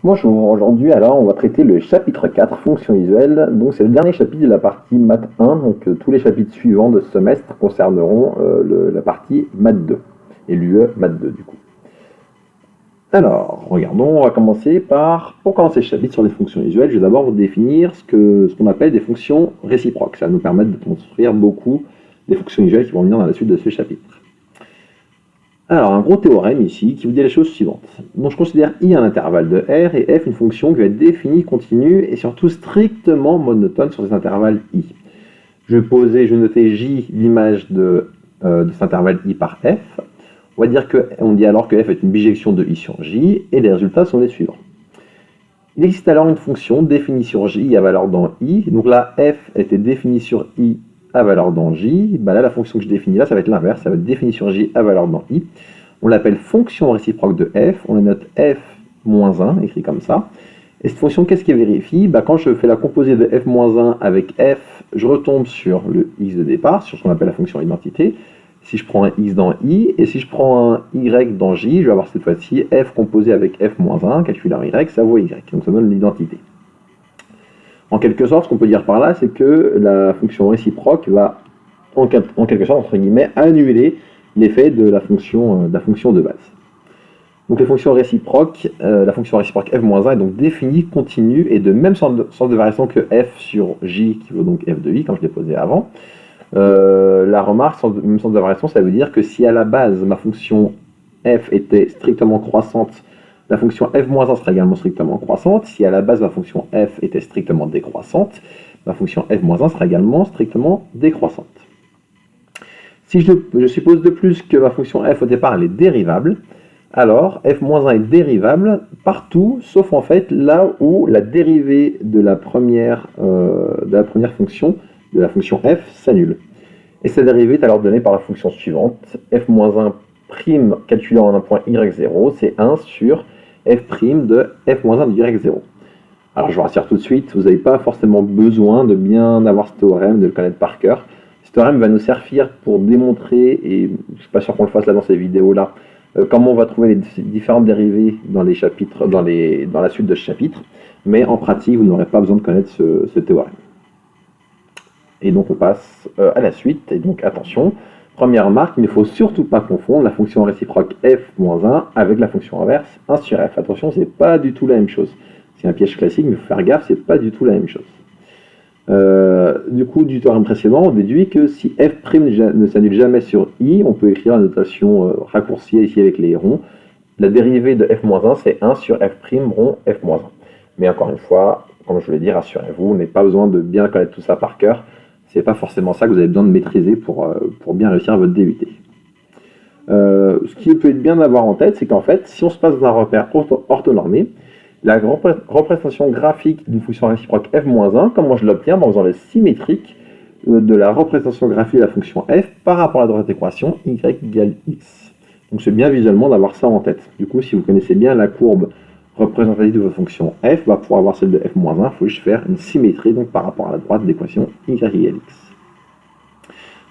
Bonjour, aujourd'hui on va traiter le chapitre 4, fonction visuelle. Donc c'est le dernier chapitre de la partie maths 1, donc tous les chapitres suivants de ce semestre concerneront la partie maths 2 et l'UE maths 2 du coup. Alors, regardons, on va commencer pour commencer le chapitre sur les fonctions visuelles, je vais d'abord vous définir ce qu'on appelle des fonctions réciproques. Ça va nous permettre de construire beaucoup des fonctions visuelles qui vont venir dans la suite de ce chapitre. Alors, un gros théorème ici qui vous dit les choses suivantes. Donc, je considère I un intervalle de R et F une fonction qui va être définie, continue et surtout strictement monotone sur cet intervalle I. Je vais noter J l'image de cet intervalle I par F. On dit alors que F est une bijection de I sur J et les résultats sont les suivants. Il existe alors une fonction définie sur J à valeur dans I. Donc là, F était définie sur I à valeur dans J, là la fonction que je définis là, ça va être l'inverse, ça va être défini sur J à valeur dans I. On l'appelle fonction réciproque de F, on la note F-1, écrit comme ça. Et cette fonction, qu'est-ce qu'elle vérifie? Quand je fais la composée de F-1 avec F, je retombe sur le X de départ, sur ce qu'on appelle la fonction identité. Si je prends un X dans I, et si je prends un Y dans J, je vais avoir cette fois-ci F composé avec F-1, calculé en Y, ça vaut Y, donc ça donne l'identité. En quelque sorte, ce qu'on peut dire par là, c'est que la fonction réciproque va, en quelque sorte, entre guillemets, annuler l'effet de la fonction de base. Donc les fonctions réciproques, la fonction réciproque f-1 est donc définie, continue, et de même sens de variation que f sur j, qui vaut donc f de i, comme je l'ai posé avant. La remarque, même sens de variation, ça veut dire que si à la base, ma fonction f était strictement croissante, la fonction f-1 sera également strictement croissante. Si à la base ma fonction f était strictement décroissante, ma fonction f-1 sera également strictement décroissante. Si je suppose de plus que ma fonction f au départ elle est dérivable, alors f-1 est dérivable partout, sauf en fait là où la dérivée de la première fonction, de la fonction f, s'annule. Et cette dérivée est alors donnée par la fonction suivante, f-1' calculé en un point y0, c'est 1 sur f' de f-1 de y0. Alors je vous rassure tout de suite, vous n'avez pas forcément besoin de bien avoir ce théorème, de le connaître par cœur. Ce théorème va nous servir pour démontrer, et je ne suis pas sûr qu'on le fasse là dans ces vidéos-là, comment on va trouver les différentes dérivées dans les chapitres, dans la suite de ce chapitre, mais en pratique, vous n'aurez pas besoin de connaître ce théorème. Et donc on passe à la suite, et donc attention, première remarque, il ne faut surtout pas confondre la fonction réciproque f-1 avec la fonction inverse 1 sur f. Attention, c'est pas du tout la même chose. C'est un piège classique, mais il faut faire gaffe, c'est pas du tout la même chose. Du coup, du théorème précédent, on déduit que si f' ne s'annule jamais sur i, on peut écrire la notation raccourcie ici avec les ronds. La dérivée de f-1, c'est 1 sur f' rond f-1. Mais encore une fois, comme je vous l'ai dit, rassurez-vous, vous n'avez pas besoin de bien connaître tout ça par cœur. C'est pas forcément ça que vous avez besoin de maîtriser pour bien réussir votre DUT. Ce qui peut être bien d'avoir en tête, c'est qu'en fait, si on se passe d'un repère orthonormé, la représentation graphique d'une fonction réciproque f-1, comment je l'obtiens? En faisant le symétrique de la représentation graphique de la fonction f par rapport à la droite d'équation y égale x. Donc c'est bien visuellement d'avoir ça en tête. Du coup, si vous connaissez bien la courbe représentative de votre fonction f, pour avoir celle de f-1, il faut juste faire une symétrie donc, par rapport à la droite de l'équation y égale x.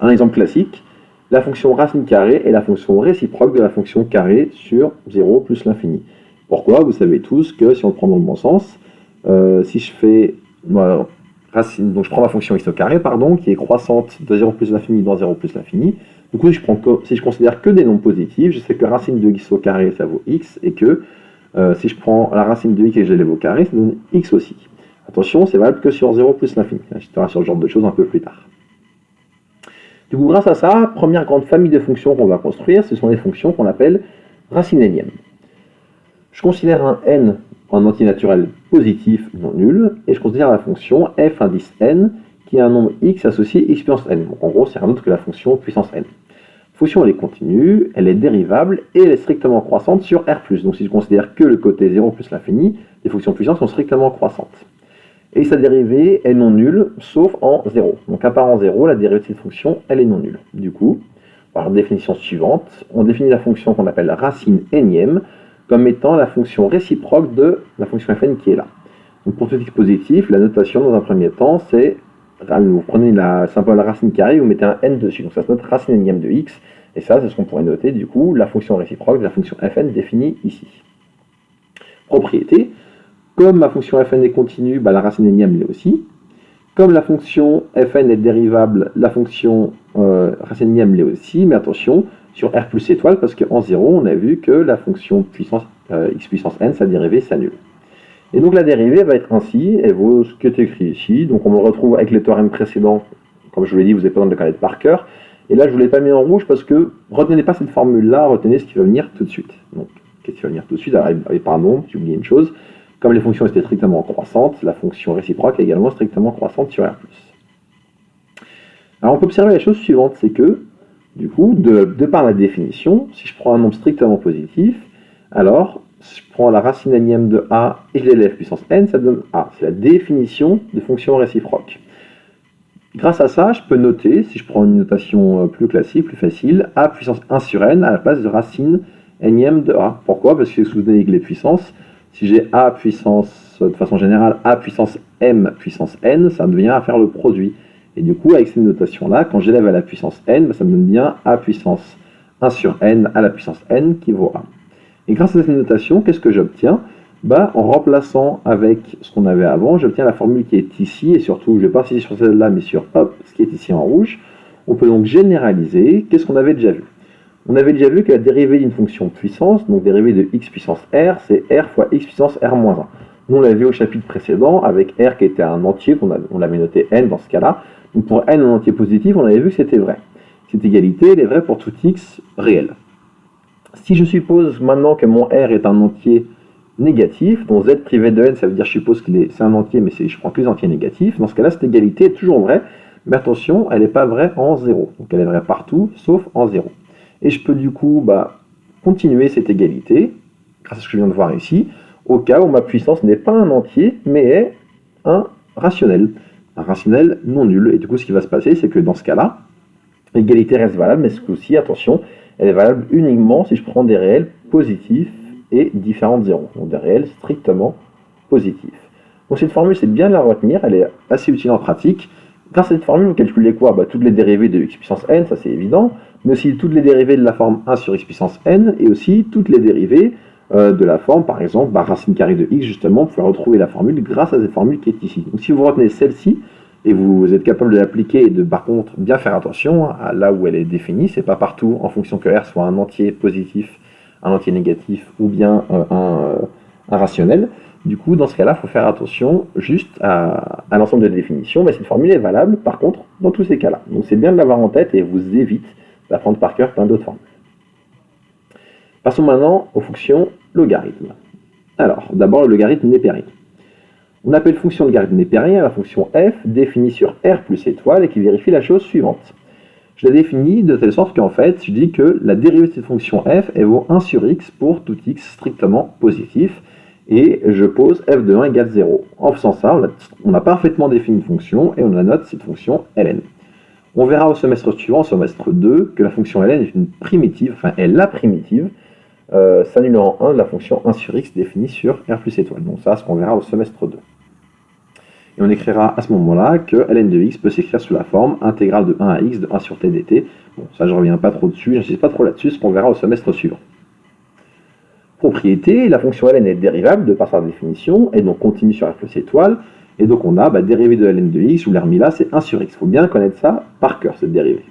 Un exemple classique, la fonction racine carrée est la fonction réciproque de la fonction carrée sur 0 plus l'infini. Pourquoi? Vous savez tous que si on le prend dans le bon sens, si je fais racine, donc je prends ma fonction x au carré, qui est croissante de 0 plus l'infini dans 0 plus l'infini. Du coup, si je considère que des nombres positifs, je sais que racine de x au carré, ça vaut x, et que si je prends la racine de x et que je l'élève au carré, ça donne x aussi. Attention, c'est valable que sur 0 plus l'infini. Je te sur ce genre de choses un peu plus tard. Du coup, grâce à ça, première grande famille de fonctions qu'on va construire, ce sont les fonctions qu'on appelle racine énième. Je considère un n en antinaturel positif non nul, et je considère la fonction f indice n qui est un nombre x associé x puissance n. Donc en gros, c'est rien d'autre que la fonction puissance n. La fonction elle est continue, elle est dérivable, et elle est strictement croissante sur R+. Donc si je considère que le côté 0 plus l'infini, les fonctions puissantes sont strictement croissantes. Et sa dérivée est non nulle, sauf en 0. Donc à part en 0, la dérivée de cette fonction, elle est non nulle. Du coup, par la définition suivante, on définit la fonction qu'on appelle racine énième, comme étant la fonction réciproque de la fonction fn qui est là. Donc pour tout x positif, la notation dans un premier temps, c'est, vous prenez la symbole racine carrée, vous mettez un n dessus, donc ça se note racine énième de x, et ça c'est ce qu'on pourrait noter du coup, la fonction réciproque de la fonction fn définie ici. Propriété, Comme ma fonction fn est continue, bah, la racine énième l'est aussi. Comme la fonction fn est dérivable, la fonction racine énième l'est aussi, mais attention, sur r plus étoile, parce qu'en 0, on a vu que la fonction puissance x puissance n, sa dérivée s'annule. Et donc la dérivée va être ainsi, elle vaut ce qui est écrit ici, donc on le retrouve avec les théorèmes précédents, comme je vous l'ai dit, vous n'avez pas besoin de le connaître par cœur, et là je ne vous l'ai pas mis en rouge parce que retenez pas cette formule-là, retenez ce qui va venir tout de suite. Donc, qu'est-ce qui va venir tout de suite? Pardon, j'ai oublié une chose. Comme les fonctions étaient strictement croissantes, la fonction réciproque est également strictement croissante sur R+. Alors on peut observer la chose suivante, c'est que, du coup, de par la définition, si je prends un nombre strictement positif, alors je prends la racine énième de a et je l'élève puissance n, ça donne a. C'est la définition de fonction réciproque. Grâce à ça, je peux noter, si je prends une notation plus classique, plus facile, a puissance 1 sur n à la place de racine énième de a. Pourquoi? Parce que si vous donnez les puissances, si j'ai a puissance, de façon générale, a puissance m puissance n, ça devient à faire le produit. Et du coup, avec cette notation-là, quand j'élève à la puissance n, ça me donne bien a puissance 1 sur n à la puissance n qui vaut a. Et grâce à cette notation, qu'est-ce que j'obtiens? En remplaçant avec ce qu'on avait avant, j'obtiens la formule qui est ici, et surtout, je ne vais pas insister sur celle-là, mais sur ce qui est ici en rouge. On peut donc généraliser. Qu'est-ce qu'on avait déjà vu? On avait déjà vu que la dérivée d'une fonction puissance, donc dérivée de x puissance r, c'est r fois x puissance r-1. Nous, on l'avait vu au chapitre précédent, avec r qui était un entier, on l'avait noté n dans ce cas-là. Donc pour n en entier positif, on avait vu que c'était vrai. Cette égalité, elle est vraie pour tout x réel. Si je suppose maintenant que mon r est un entier négatif, dont z privé de n, ça veut dire je suppose que c'est un entier, mais je prends que les entiers négatifs, dans ce cas-là, cette égalité est toujours vraie, mais attention, elle n'est pas vraie en 0. Donc elle est vraie partout, sauf en 0. Et je peux du coup continuer cette égalité, grâce à ce que je viens de voir ici, au cas où ma puissance n'est pas un entier, mais est un rationnel non nul. Et du coup, ce qui va se passer, c'est que dans ce cas-là, l'égalité reste valable, mais ce coup-ci, attention, elle est valable uniquement si je prends des réels positifs et différents de 0, donc des réels strictement positifs. Donc cette formule, c'est bien de la retenir, elle est assez utile en pratique. Grâce à cette formule, vous calculez quoi? Toutes les dérivées de x puissance n, ça c'est évident, mais aussi toutes les dérivées de la forme 1 sur x puissance n, et aussi toutes les dérivées de la forme, par exemple, racine carrée de x, justement, vous pouvez retrouver la formule grâce à cette formule qui est ici. Donc si vous retenez celle-ci, et vous êtes capable de l'appliquer et de, par contre, bien faire attention à là où elle est définie, c'est pas partout, en fonction que r soit un entier positif, un entier négatif, ou bien un rationnel. Du coup, dans ce cas-là, il faut faire attention juste à l'ensemble de définitions, mais cette formule est valable, par contre, dans tous ces cas-là. Donc c'est bien de l'avoir en tête et vous évite d'apprendre par cœur plein d'autres formules. Passons maintenant aux fonctions logarithmes. Alors, d'abord le logarithme népérien. On appelle fonction logarithme népérien la fonction f définie sur r plus étoile et qui vérifie la chose suivante. Je la définis de telle sorte qu'en fait, je dis que la dérivée de cette fonction f, elle vaut 1 sur x pour tout x strictement positif, et je pose f de 1 égale 0. En faisant ça, on a parfaitement défini une fonction, et on annote cette fonction ln. On verra au semestre suivant, semestre 2, que la fonction ln est une primitive, enfin est la primitive, s'annulant en 1 de la fonction 1 sur x définie sur r plus étoile. Donc ça, c'est ce qu'on verra au semestre 2. Et on écrira à ce moment-là que ln de x peut s'écrire sous la forme intégrale de 1 à x de 1 sur t dt. Bon, ça je ne reviens pas trop dessus, je n'insiste pas trop là-dessus, ce qu'on verra au semestre suivant. Propriété, la fonction ln est dérivable de par sa définition, et donc continue sur r plus étoile, et donc on a dérivée de ln de x, où l'hermie là c'est 1 sur x. Il faut bien connaître ça par cœur, cette dérivée.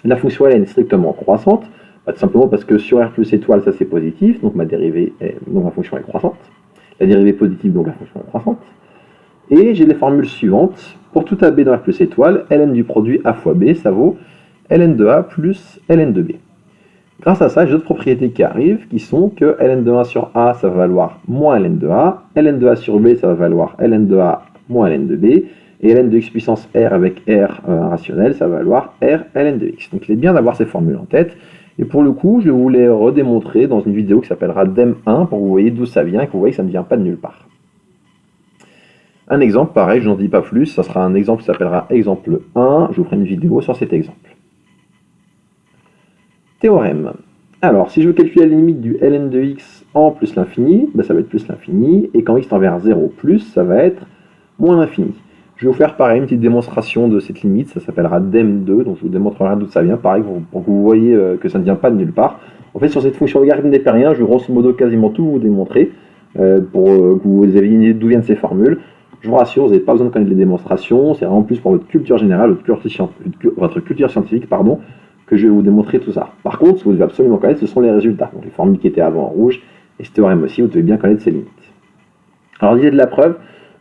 La fonction ln est strictement croissante, tout simplement parce que sur r plus étoile ça c'est positif, donc ma fonction est croissante. La dérivée positive, donc la fonction est croissante. Et j'ai les formules suivantes. Pour tout AB dans R plus étoile, ln du produit A fois B, ça vaut ln de A plus ln de B. Grâce à ça, j'ai d'autres propriétés qui arrivent, qui sont que ln de 1 sur A, ça va valoir moins ln de A, ln de A sur B, ça va valoir ln de A moins ln de B, et ln de x puissance R avec R rationnel, ça va valoir R ln de x. Donc il est bien d'avoir ces formules en tête. Et pour le coup, je vous les redémontrer dans une vidéo qui s'appellera DEM1, pour que vous voyez d'où ça vient et que vous voyez que ça ne vient pas de nulle part. Un exemple, pareil, je n'en dis pas plus, ça sera un exemple qui s'appellera exemple 1, je vous ferai une vidéo sur cet exemple. Théorème. Alors, si je veux calculer la limite du ln de x en plus l'infini, ça va être plus l'infini, et quand x tend vers 0 plus, ça va être moins l'infini. Je vais vous faire pareil, une petite démonstration de cette limite, ça s'appellera DEM2, donc je vous démontrerai d'où ça vient, pareil, pour que vous voyez que ça ne vient pas de nulle part. En fait, sur cette fonction logarithme népérien, je vais grosso modo quasiment tout vous démontrer. pour que vous ayez une idée d'où viennent ces formules. Je vous rassure, vous n'avez pas besoin de connaître les démonstrations, c'est vraiment plus pour votre culture générale, votre culture scientifique, pardon, que je vais vous démontrer tout ça. Par contre, ce que vous devez absolument connaître, ce sont les résultats. Donc les formules qui étaient avant en rouge, et ce théorème aussi, vous devez bien connaître ses limites. Alors l'idée de la preuve,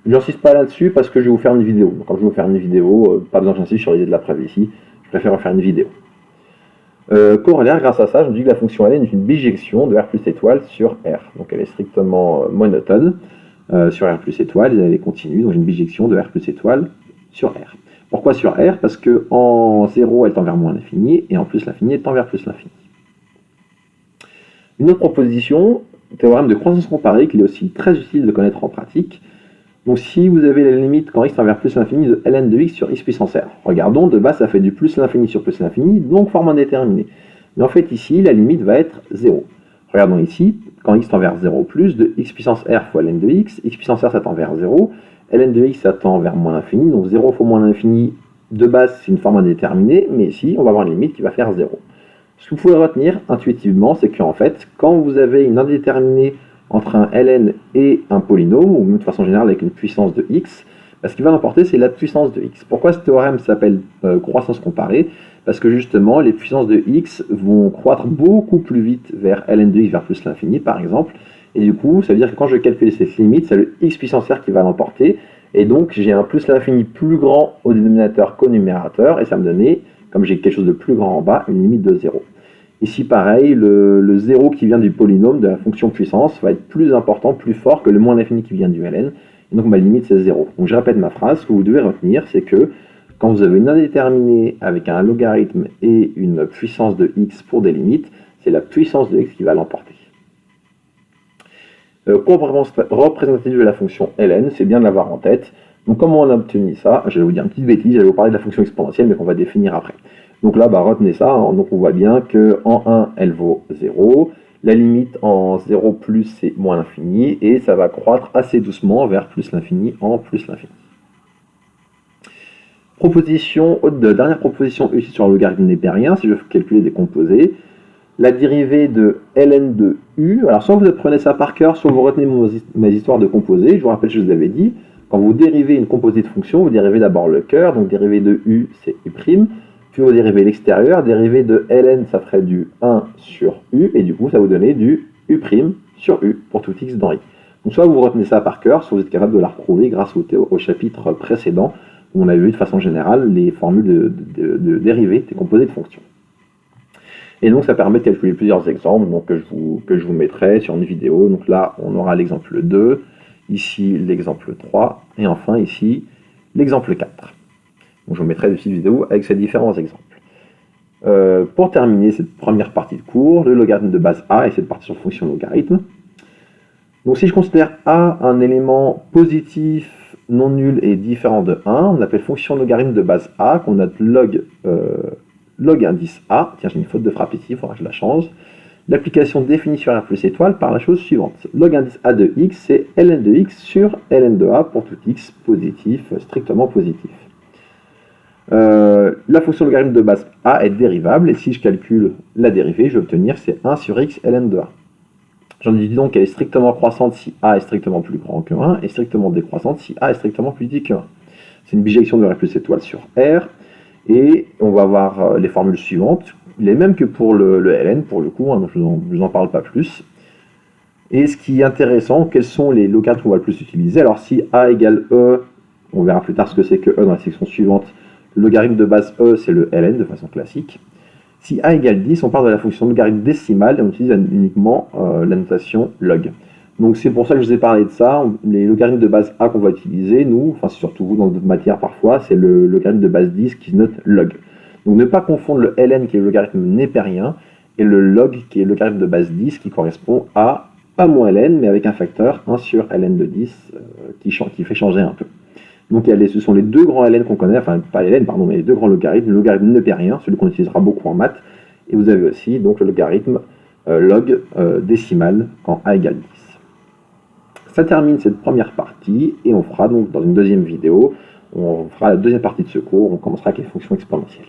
je n'insiste pas là-dessus parce que je vais vous faire une vidéo. Donc quand je vais vous faire une vidéo, pas besoin que j'insiste sur l'idée de la preuve ici, je préfère en faire une vidéo. Corollaire, grâce à ça, je me dis que la fonction Ln est une bijection de R plus étoile sur R. Donc elle est strictement monotone sur R plus étoile, et elle est continue, donc j'ai une bijection de R plus étoile sur R. Pourquoi sur R? Parce que en 0, elle tend vers moins l'infini, et en plus l'infini, elle tend vers plus l'infini. Une autre proposition, théorème de croissance comparée, qu'il est aussi très utile de connaître en pratique. Donc si vous avez la limite quand x tend vers plus l'infini de ln de x sur x puissance r, regardons, de base ça fait du plus l'infini sur plus l'infini, donc forme indéterminée. Mais en fait ici, la limite va être 0. Regardons ici, quand x tend vers 0 plus de x puissance r fois ln de x puissance r ça tend vers 0, ln de x ça tend vers moins l'infini, donc 0 fois moins l'infini, de base c'est une forme indéterminée, mais ici on va avoir une limite qui va faire 0. Ce que vous pouvez retenir intuitivement, c'est qu'en fait, quand vous avez une indéterminée entre un ln et un polynôme, ou même de façon générale avec une puissance de x, ce qui va l'emporter, c'est la puissance de x. Pourquoi ce théorème s'appelle croissance comparée? Parce que justement, les puissances de x vont croître beaucoup plus vite vers ln de x vers plus l'infini, par exemple, et du coup, ça veut dire que quand je calcule cette limite, c'est le x puissance r qui va l'emporter, et donc j'ai un plus l'infini plus grand au dénominateur qu'au numérateur, et ça me donnait, comme j'ai quelque chose de plus grand en bas, une limite de 0. Ici, pareil, le 0 qui vient du polynôme, de la fonction puissance, va être plus important, plus fort que le moins l'infini qui vient du ln. Et donc ma limite, c'est 0. Donc je répète ma phrase, ce que vous devez retenir, c'est que quand vous avez une indéterminée avec un logarithme et une puissance de x pour des limites, c'est la puissance de x qui va l'emporter. Complément représentatif de la fonction ln, c'est bien de l'avoir en tête. Donc comment on a obtenu ça? Je vais vous dire une petite bêtise, je vais vous parler de la fonction exponentielle, mais qu'on va définir après. Donc là, retenez ça, hein. Donc on voit bien qu'en 1, elle vaut 0. La limite en 0 plus, c'est moins l'infini, et ça va croître assez doucement vers plus l'infini en plus l'infini. Dernière proposition utile sur le logarithme népérien, si je veux calculer des composés. La dérivée de ln de u, alors soit vous apprenez ça par cœur, soit vous retenez mes histoires de composés. Je vous rappelle, je vous avais dit, quand vous dérivez une composée de fonction, vous dérivez d'abord le cœur, donc dérivée de u, c'est u', puis vous dérivez l'extérieur, dérivée de ln, ça ferait du 1 sur u, et du coup, ça vous donnait du u' sur u, pour tout x dans i. Donc soit vous retenez ça par cœur, soit vous êtes capable de la retrouver grâce au chapitre précédent, où on a vu de façon générale les formules de dérivées des composés de fonctions. Et donc ça permet de calculer plusieurs exemples donc, que je vous mettrai sur une vidéo. Donc là, on aura l'exemple 2, ici l'exemple 3, et enfin ici l'exemple 4. Donc je vous mettrai des petites vidéos avec ces différents exemples. Pour terminer cette première partie de cours, le logarithme de base A et cette partie sur fonction logarithme. Donc si je considère A un élément positif, non nul et différent de 1, on appelle fonction logarithme de base A, qu'on note log indice A. Tiens, j'ai une faute de frappe ici, il faudra que je la change. L'application définie sur R plus étoile par la chose suivante. Log indice A de x, c'est ln de x sur ln de A pour tout x positif, strictement positif. La fonction logarithme de base A est dérivable, et si je calcule la dérivée, je vais obtenir c'est 1 sur x ln de A. J'en dis donc qu'elle est strictement croissante si A est strictement plus grand que 1, et strictement décroissante si A est strictement plus petit que 1. C'est une bijection de R plus étoile sur R, et on va avoir les formules suivantes, les mêmes que pour le ln, pour le coup, hein, donc je vous en parle pas plus. Et ce qui est intéressant, quels sont les logarithmes qu'on va le plus utiliser? Alors si A égale E, on verra plus tard ce que c'est que E dans la section suivante, le logarithme de base E, c'est le ln de façon classique. Si A égale 10, on part de la fonction logarithme décimale et on utilise uniquement la notation log. Donc c'est pour ça que je vous ai parlé de ça. Les logarithmes de base A qu'on va utiliser, nous, enfin surtout vous dans d'autres matières parfois, c'est le logarithme de base 10 qui se note log. Donc ne pas confondre le ln qui est le logarithme népérien et le log qui est le logarithme de base 10 qui correspond à pas moins ln mais avec un facteur 1 sur ln de 10 qui fait changer un peu. Donc ce sont les deux grands ln qu'on connaît, enfin pas ln pardon, mais les deux grands logarithmes, le logarithme népérien, celui qu'on utilisera beaucoup en maths, et vous avez aussi donc le logarithme log décimal quand a égale 10. Ça termine cette première partie, et on fera donc dans une deuxième vidéo, on fera la deuxième partie de ce cours, on commencera avec les fonctions exponentielles.